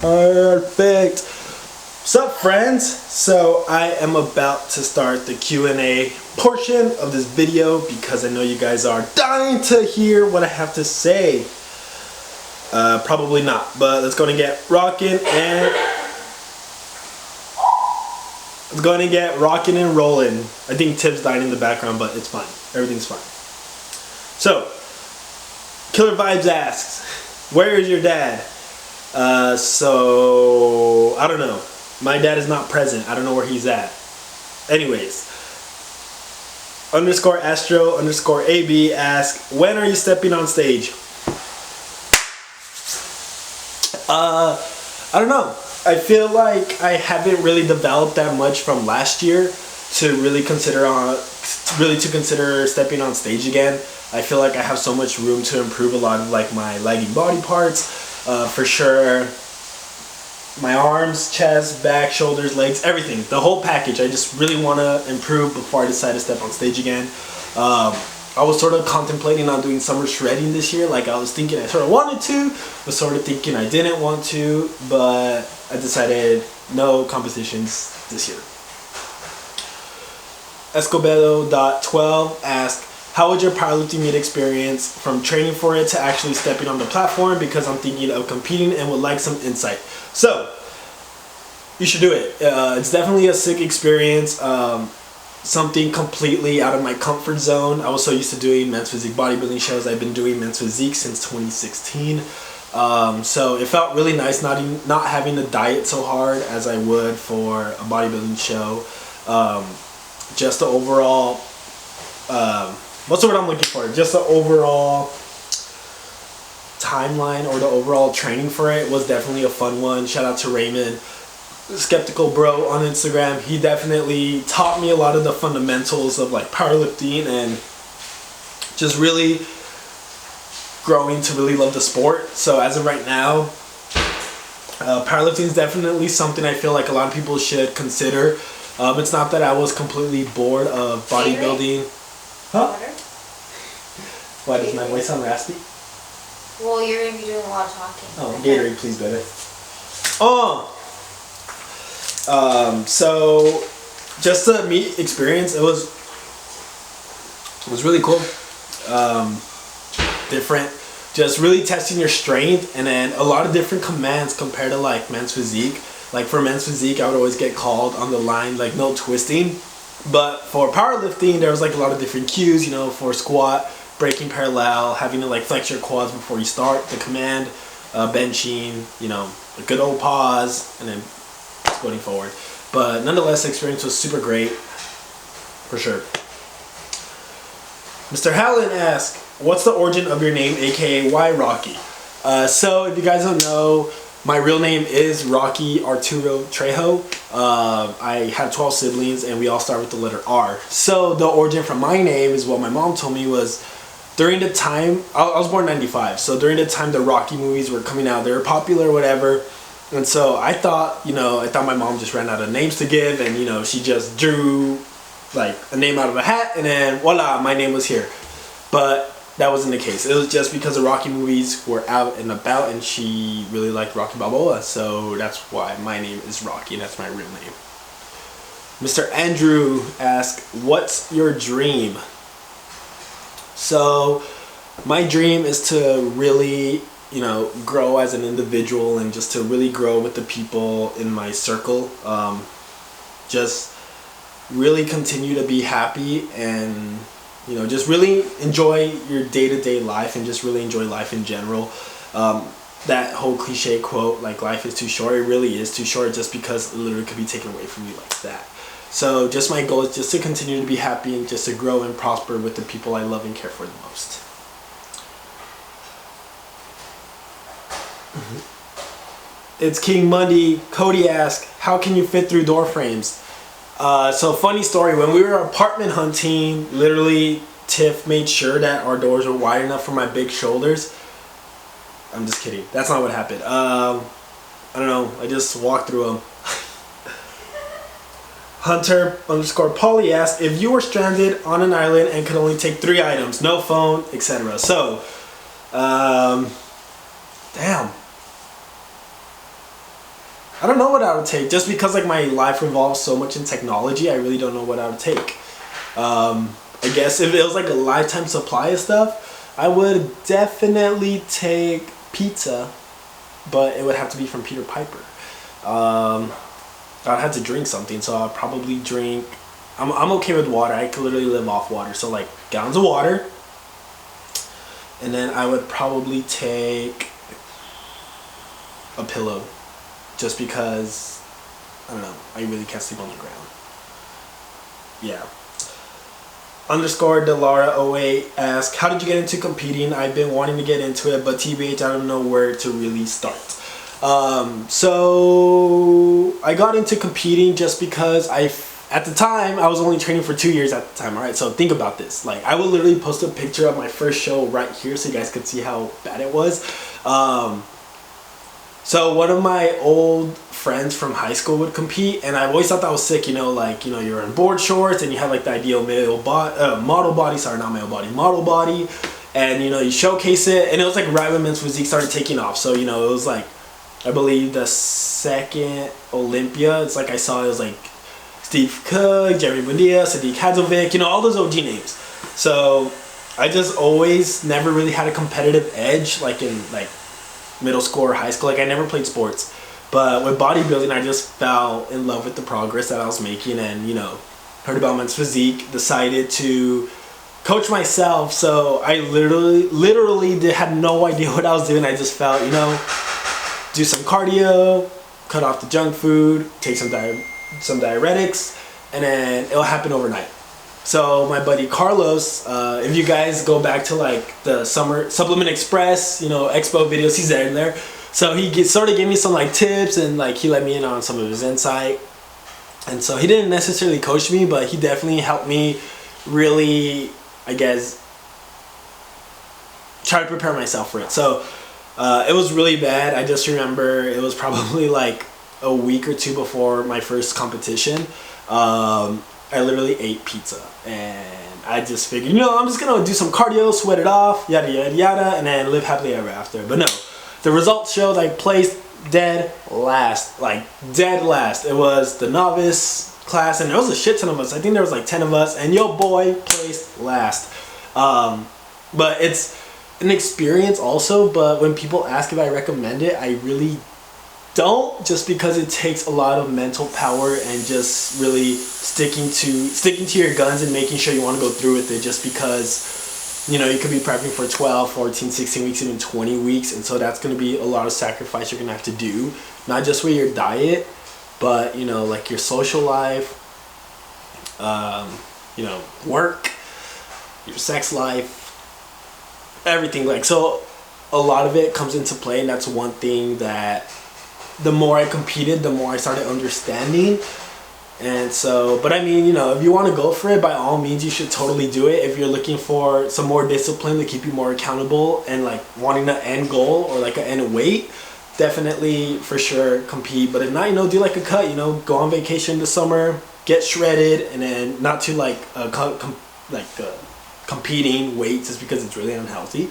Perfect. What's up, friends? So I am about to start the Q&A portion of this video because I know you guys are dying to hear what I have to say. Probably not, but let's go and get rocking and rolling. I think Tip's dying in the background, but it's fine. Everything's fine. So, Killer Vibes asks, where is your dad? So I don't know. My dad is not present. I don't know where he's at. Anyways, _Astro_AB ask, when are you stepping on stage? I don't know. I feel like I haven't really developed that much from last year to really consider stepping on stage again. I feel like I have so much room to improve a lot of like my lagging body parts. For sure, my arms, chest, back, shoulders, legs, everything, the whole package. I just really want to improve before I decide to step on stage again. I was sort of contemplating on doing summer shredding this year. Like I was thinking I sort of wanted to, was sort of thinking I didn't want to, but I decided no competitions this year. Escobedo.12 asks, how would your powerlifting meet experience from training for it to actually stepping on the platform, because I'm thinking of competing and would like some insight. So, you should do it. It's definitely a sick experience. Something completely out of my comfort zone. I was so used to doing men's physique bodybuilding shows. I've been doing men's physique since 2016. So it felt really nice not having to diet so hard as I would for a bodybuilding show. Just the overall... what's the word I'm looking for? Just the overall timeline or the overall training for it was definitely a fun one. Shout out to Raymond, Skeptical Bro on Instagram. He definitely taught me a lot of the fundamentals of like powerlifting and just really growing to really love the sport. So as of right now, powerlifting is definitely something I feel like a lot of people should consider. It's not that I was completely bored of bodybuilding. Huh? Why does my voice sound raspy? Well, you're going to be doing a lot of talking. Oh, Gatorade, please, baby. So just the meet experience, it was really cool. Different, just really testing your strength, and then a lot of different commands compared to like men's physique. Like for men's physique, I would always get called on the line, like no twisting. But for powerlifting, there was like a lot of different cues, you know, for squat, breaking parallel, having to like flex your quads before you start the command, benching, you know, a good old pause, and then squatting forward. But nonetheless, the experience was super great, for sure. Mr. Hallen asks, what's the origin of your name, aka why Rocky? So if you guys don't know, my real name is Rocky Arturo Trejo. I have 12 siblings and we all start with the letter R. So the origin from my name is what my mom told me was during the time, I was born in 95, so during the time the Rocky movies were coming out, they were popular or whatever. And so I thought my mom just ran out of names to give, and you know, she just drew like a name out of a hat and then voila, my name was here. But that wasn't the case. It was just because the Rocky movies were out and about and she really liked Rocky Balboa. So that's why my name is Rocky and that's my real name. Mr. Andrew asks, what's your dream? So my dream is to really, you know, grow as an individual and just to really grow with the people in my circle. Just really continue to be happy and, you know, just really enjoy your day-to-day life and just really enjoy life in general. That whole cliche quote, like life is too short, it really is too short just because it literally could be taken away from you like that. So just my goal is just to continue to be happy and just to grow and prosper with the people I love and care for the most. It's King Monday. Cody asks, how can you fit through door frames? So funny story, when we were apartment hunting, literally Tiff made sure that our doors were wide enough for my big shoulders. I'm just kidding. That's not what happened. I don't know. I just walked through them. Hunter_Polly asked, if you were stranded on an island and could only take 3 items, no phone, etc. So, damn. I don't know what I would take. Just because like my life revolves so much in technology, I really don't know what I would take. I guess if it was like a lifetime supply of stuff, I would definitely take pizza, but it would have to be from Peter Piper. I'd have to drink something, so I'd probably drink. I'm okay with water. I could literally live off water. So like gallons of water, and then I would probably take a pillow, just because I don't know. I really can't sleep on the ground. Yeah. Underscore Delara08 asks, how did you get into competing? I've been wanting to get into it, but TBH, I don't know where to really start. So I got into competing just because at the time, I was only training for 2 years at the time, alright? So think about this. Like, I would literally post a picture of my first show right here so you guys could see how bad it was. So one of my old friends from high school would compete, and I always thought that was sick, you're in board shorts and you have like the ideal model body, and you showcase it, and it was like right when men's physique started taking off. So it was like, I believe the second Olympia, it's like I saw it was like Steve Cook, Jeremy Buendia, Sadiq Hadzovic, all those OG names. So I just always never really had a competitive edge, like in like middle school or high school. Like I never played sports, but with bodybuilding I just fell in love with the progress that I was making, and heard about men's physique, decided to coach myself. So I literally had no idea what I was doing. I just felt, do some cardio, cut off the junk food, take some diuretics, and then it'll happen overnight. So my buddy Carlos, if you guys go back to like the Summer Supplement Express, Expo videos, he's there in there. So he sort of gave me some like tips, and like he let me in on some of his insight. And so he didn't necessarily coach me, but he definitely helped me really, I guess, try to prepare myself for it. So it was really bad. I just remember it was probably like a week or two before my first competition. I literally ate pizza, and I just figured, I'm just gonna do some cardio, sweat it off, yada yada yada, and then live happily ever after. But no, the results showed I placed dead last. It was the novice class, and there was a shit ton of us. I think there was like 10 of us, and yo boy placed last. But it's an experience also, but when people ask if I recommend it, I really don't, just because it takes a lot of mental power and just really sticking to your guns and making sure you want to go through with it, just because you could be prepping for 12, 14, 16 weeks, even 20 weeks, and so that's going to be a lot of sacrifice you're going to have to do, not just with your diet, but like your social life, work, your sex life, everything. Like, so a lot of it comes into play, and that's one thing that the more I competed, the more I started understanding. And so, but I mean, if you want to go for it, by all means, you should totally do it. If you're looking for some more discipline to keep you more accountable and like wanting an end goal or like an end weight, definitely for sure compete. But if not, do like a cut, go on vacation this summer, get shredded, and then not to competing weights just because it's really unhealthy.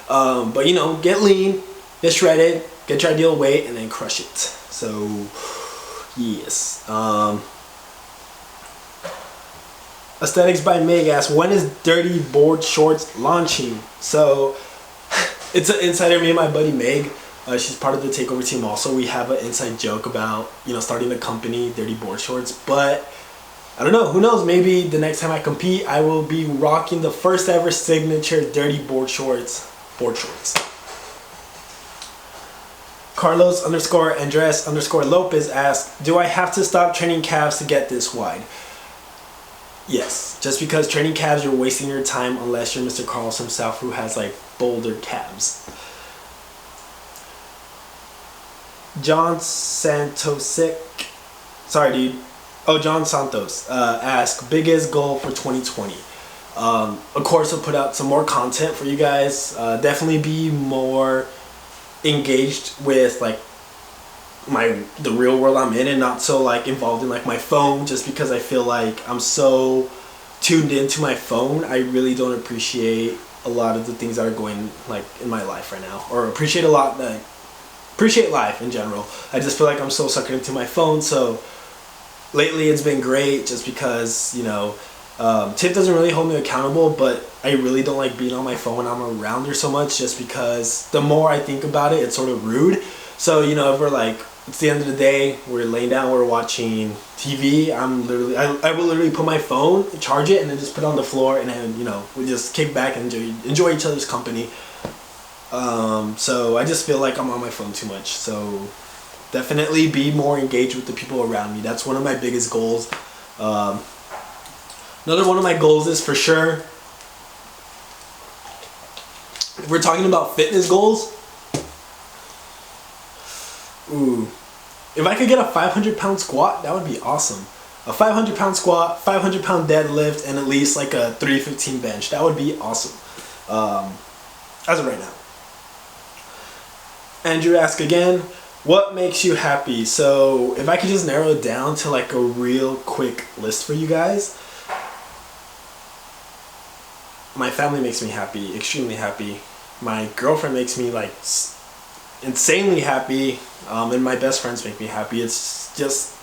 But get lean, get shredded, get your ideal weight, and then crush it. So yes. Aesthetics by Meg asks, when is Dirty Board Shorts launching? So it's an insider, me and my buddy Meg. She's part of the Takeover team also. We have an inside joke about starting the company Dirty Board Shorts, but I don't know, who knows, maybe the next time I compete I will be rocking the first ever signature Dirty Board Shorts. Carlos Andres Lopez asks, do I have to stop training calves to get this wide? Yes, just because training calves, you're wasting your time unless you're Mr. Carlos himself, who has like bolder calves. John Santos asks, biggest goal for 2020. Of course, I'll put out some more content for you guys. Definitely be more engaged with like the real world I'm in, and not so like involved in like my phone, just because I feel like I'm so tuned into my phone. I really don't appreciate a lot of the things that are going like in my life right now, or appreciate a lot that appreciate life in general. I just feel like I'm so suckered into my phone. So lately it's been great just because, Tip doesn't really hold me accountable, but I really don't like being on my phone when I'm around her so much, just because the more I think about it, it's sort of rude. So, if we're like, it's the end of the day, we're laying down, we're watching TV, I will literally put my phone, charge it, and then just put it on the floor, and then, we just kick back and enjoy each other's company. So I just feel like I'm on my phone too much. So definitely be more engaged with the people around me. That's one of my biggest goals. Another one of my goals is, for sure, if we're talking about fitness goals, if I could get a 500-pound squat, that would be awesome. A 500-pound squat, 500-pound deadlift, and at least like a 315 bench. That would be awesome. As of right now. Andrew asked again, what makes you happy? So if I could just narrow it down to like a real quick list for you guys. My family makes me happy, extremely happy. My girlfriend makes me like insanely happy, and my best friends make me happy. It's just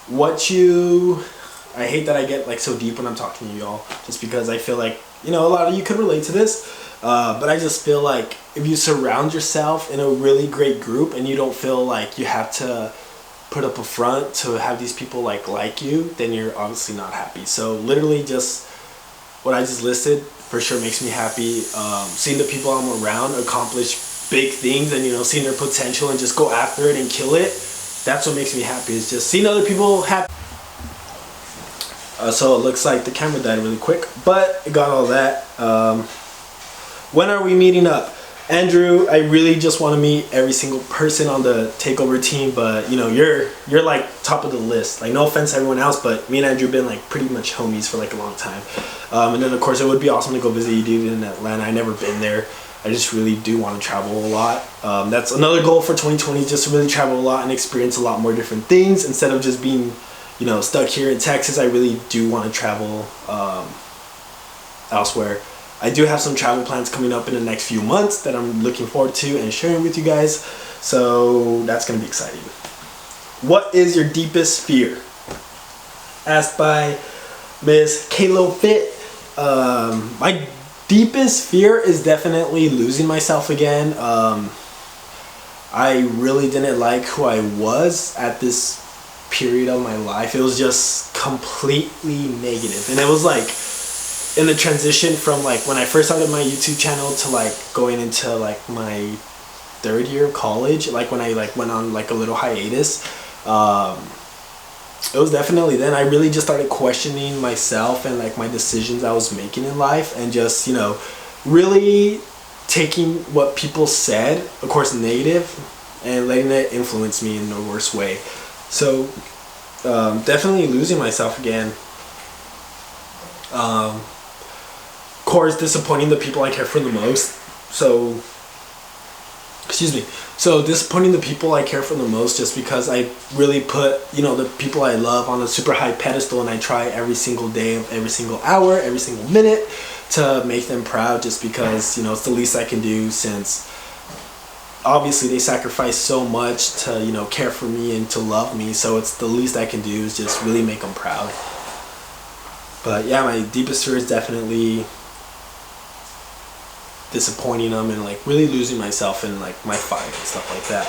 I hate that I get like so deep when I'm talking to you all, just because I feel like, a lot of you could relate to this, but I just feel like if you surround yourself in a really great group and you don't feel like you have to put up a front to have these people like you, then you're obviously not happy. So literally just what I just listed for sure makes me happy. Seeing the people I'm around accomplish big things and, seeing their potential and just go after it and kill it, that's what makes me happy. It's just seeing other people happy. So it looks like the camera died really quick, but it got all that. When are we meeting up? Andrew, I really just want to meet every single person on the takeover team, but you're like top of the list. Like, no offense to everyone else, but me and Andrew have been like pretty much homies for like a long time. And then of course it would be awesome to go visit you, dude, in Atlanta. I never been there. I just really do want to travel a lot. That's another goal for 2020, just to really travel a lot and experience a lot more different things instead of just being, stuck here in Texas. I really do want to travel elsewhere. I do have some travel plans coming up in the next few months that I'm looking forward to and sharing with you guys. So that's going to be exciting. What is your deepest fear? Asked by Ms. Kalo Fit. My deepest fear is definitely losing myself again. I really didn't like who I was at this period of my life. It was just completely negative. And it was like in the transition from like when I first started my YouTube channel to like going into like my third year of college, like when I like went on like a little hiatus. It was definitely then I really just started questioning myself and like my decisions I was making in life, and just really taking what people said, of course negative, and letting it influence me in the worst way. So definitely losing myself again. Of course, disappointing the people I care for the most. So disappointing the people I care for the most, just because I really put, the people I love on a super high pedestal, and I try every single day, every single hour, every single minute to make them proud, just because, it's the least I can do, since obviously they sacrifice so much to, care for me and to love me. So it's the least I can do is just really make them proud. But yeah, my deepest fear is definitely disappointing them and like really losing myself in like my fight and stuff like that.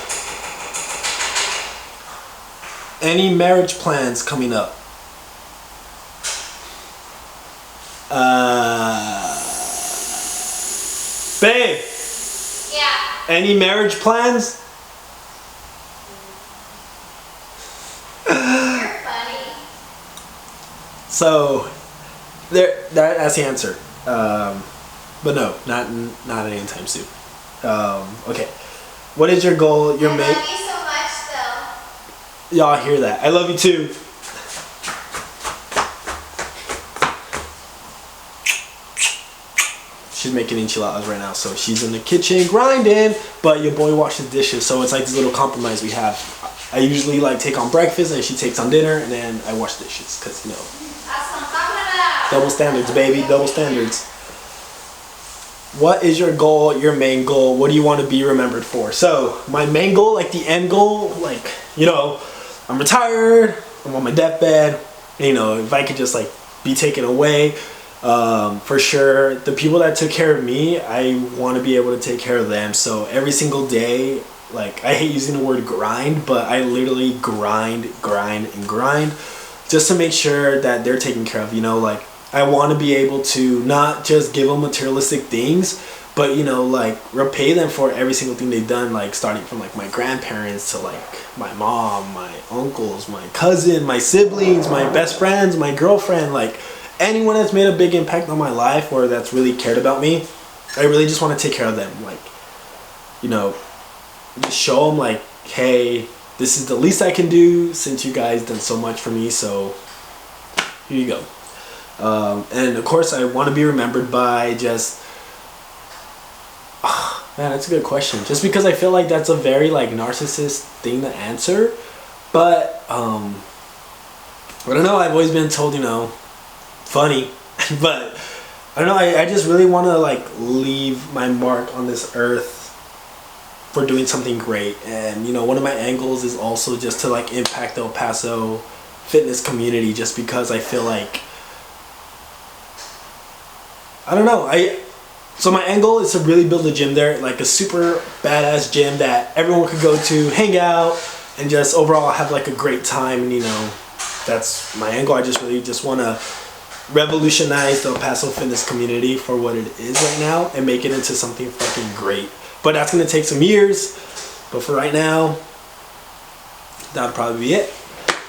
Any marriage plans coming up? Babe. Yeah. Any marriage plans? You're funny. So that's the answer. But no, not anytime soon. Okay. What is your goal? Your I love you so much, though. Y'all hear that? I love you too. She's making enchiladas right now, so she's in the kitchen grinding. But your boy washes dishes, so it's like this little compromise we have. I usually like take on breakfast, and she takes on dinner, and then I wash dishes, because That's what I'm talking about. double standards, baby, double standards. what is your goal, your main goal? What do you want to be remembered for? So my main goal, like the end goal, like, you know, I'm retired, I'm on my deathbed, you know, if I could just like be taken away, for sure, the people that took care of me, I want to be able to take care of them. So every single day, like, I hate using the word grind, but I literally grind just to make sure that they're taken care of, you know, like, I want to be able to not just give them materialistic things, but, you know, like, repay them for every single thing they've done, like, starting from, like, my grandparents to, like, my mom, my uncles, my cousin, my siblings, my best friends, my girlfriend, like, anyone that's made a big impact on my life or that's really cared about me. I really just want to take care of them, like, you know, just show them, like, hey, this is the least I can do since you guys done so much for me, so here you go. And of course I want to be remembered by just, man, that's a good question, just because I feel like that's a very like narcissist thing to answer, but I don't know, I've always been told, you know, funny, but I don't know, I just really want to like leave my mark on this earth for doing something great. And you know, one of my angles is also just to like impact the El Paso fitness community, just because I feel like, I don't know, so my angle is to really build a gym there, like a super badass gym that everyone could go to, hang out, and just overall have like a great time. And you know, that's my angle. I just really just want to revolutionize the El Paso fitness community for what it is right now and make it into something fucking great. But that's going to take some years. But for right now, that'll probably be it.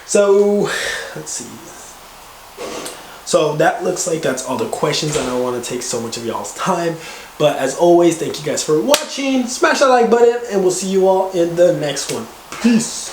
So, let's see. So that looks like that's all the questions, and I don't want to take so much of y'all's time. But as always, thank you guys for watching. Smash that like button, and we'll see you all in the next one. Peace.